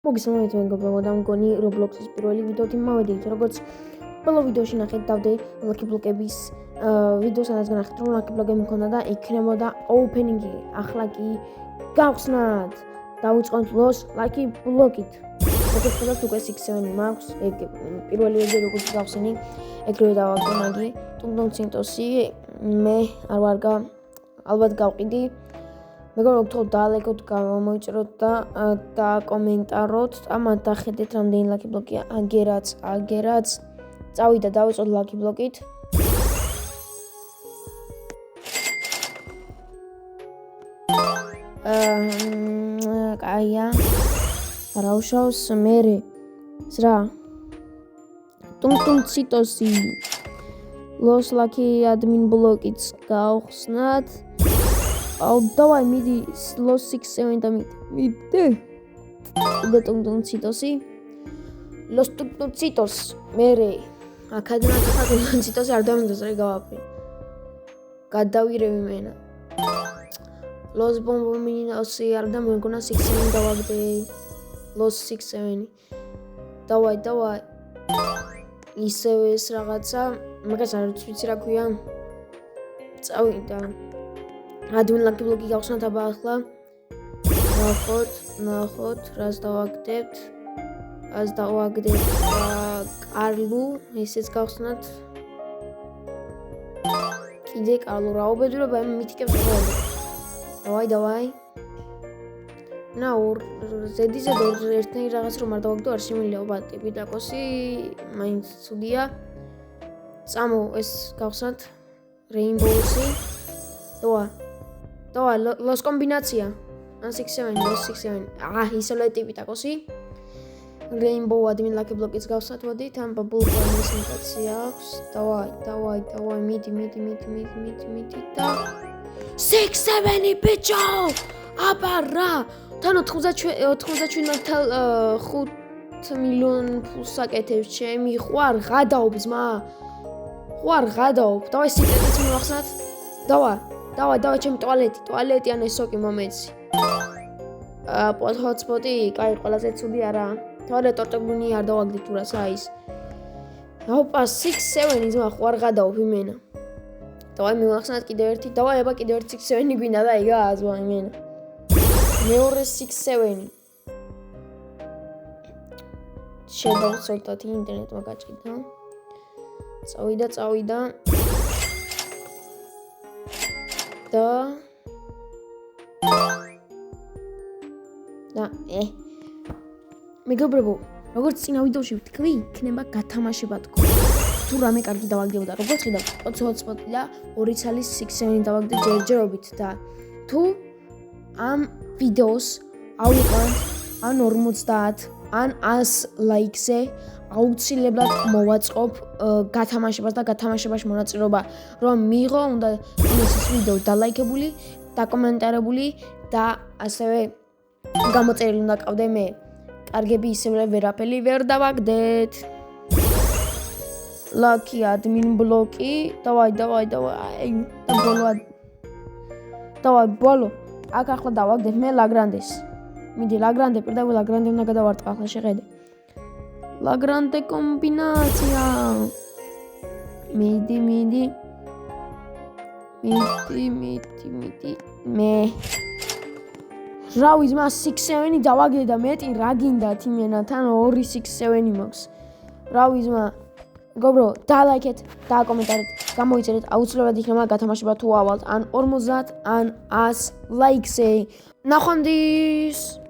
მოგესალმებით მეგობრებო და მგონი Roblox-ის პირველი ვიდეოთ იმავედით, როგორც ბოლო ვიდეოში ნახეთ დავდე Lucky Block-ების ვიდეოს, სადაც განახეთ, რომ Lucky Block-ები მქონდა და იქნებოდა opening-ი. ახლა კი გავხსნათ. დავიწყოთ ლოს Lucky Block-ით. როგორც ხედავთ, უკვე 6-7 მაქვს. ეგ პირველი ვიდეო როგორც გავხსნი, ეგრევე დავაგდე მაგი. ტუნდონ ცინტოსი მე არ ვარ ალბათ გავყიდი. მეგობრებო, თუ დაალეკოთ, გამოიწეროთ და კომენტაროთ და მათ დახედეთ რამდენი Lucky Block-ია აგერაც. წავიდა დავიწყოთ Lucky Block-ით. კაია. რაუშავს მერე. ზრა. ტუნტუნ ციტოსი. ლოს Lucky admin block-იც გავხსნათ. დავაი მიდი ლოს 6-7 და მიდი. და ტუნტუნ ციტოსი. ლოს ტუნტუნ ციტოს მერე. აქადან ტუნტუნ ციტოსი არ დამინდოს რა გავაფრე. გადავირევი მენა. ლოს ბომბომინოსი არ და მეგონა 6-7 დავაგდე. ლოს 6-7. დავაი. ისევე ეს რაღაცა, მაგას არ ვიცი რა ქვია. წავიდა. admin Lucky Block-ი გავხსნათ აბა ახლა. ნახოთ, რას დავაგდებთ. კარლუ, ესეც გავხსნათ. კიდე კარლუ, რა უბედურება იმ მითიკებს დავაი. ზედიზე ერთნაირი რაღაც რომ არ დავაგდო, არ შემიძლია ტიპი დაკოსი, მაინც ცუდია. წამო, ეს გავხსნათ. Rainbow-ი. დავაი, ლოს კომბინაცია. ან 6-7, ლოს 6-7. ისევე ტიპი დაკოსი. Rainbow admin Lucky Block-იც გავხსნათ, მოდით, ამ ბაბულ კომბინაცია აქვს. დავაი, მიდი და 6-7 ბიჭო! აბა რა! თან 97.5 მილიონ ფულს აკეთებს ჩემი ხვარ ღადაობ ძმა. დავაი სიკრეტიც მივახსნათ. დავაი ჩემი ტუალეტი ან ეს სოკი მომეცი. ჰოტსპოტი, კაი, ყველაზე ცუდი არა. თორე ტორტეგუნი არ დავაგდე თუ რასა ის. ოპა 6-7 ძმა ხვარ ღადაობ იმენა. დავაი მივახსნათ კიდევ ერთი. დავაი აბა კიდევ ერთი 6-7 გვინდა და იგაა ძმა იმენა. მეორე 6-7. შევავსოთ ინტერნეტმა გაჭირდა. წავიდა. და მეგობრებო, როგორც წინა ვიდეოში ვთქვი, იქნება გათამაშება თქო. თუ რამე კარგი დავაგდებოდა, როგორც ხედავთ, 20 hotspot და 2 ცალის 6-7 დავაგდე ჯერჯერობით და თუ ამ ვიდეოს ავიყვანთ ან 50 ან 100 ლაიქზე აუცილებლად მოვაწყობ გათამაშებას და გათამაშებაში მონაწილეობა რომ მიიღო, უნდა იყოს ეს ვიდეო დალაიქებული, დაკომენტარებული და ასევე გამოწერილი უნდა ყავდე მე. კარგები ისევე ვერაფერი ვერ დავაგდეთ. Lucky admin block-ი. დავაი. ბოლო. აქ ახლა დავაგდებ მე ლაგრანდეს. მიდი ლაგრანდე, პირდაპირ ლაგრანდე უნდა გადავარტყა ახლა შეხედე. ლაგრანდე კომბინაცია. მიდი. მე რავი ძმა 6-7 დავაგდე და მეტი რა გინდათ იმენა თან 2 6-7 მაქვს. რავი ძმა მეგობრო, დალაიქეთ, დააკომენტარეთ, გამოიწერეთ, აუცილებლად იქნება გათამაშება თუ ავალთ ან 50 ან 100 ლაიქზე. ნახვამდის.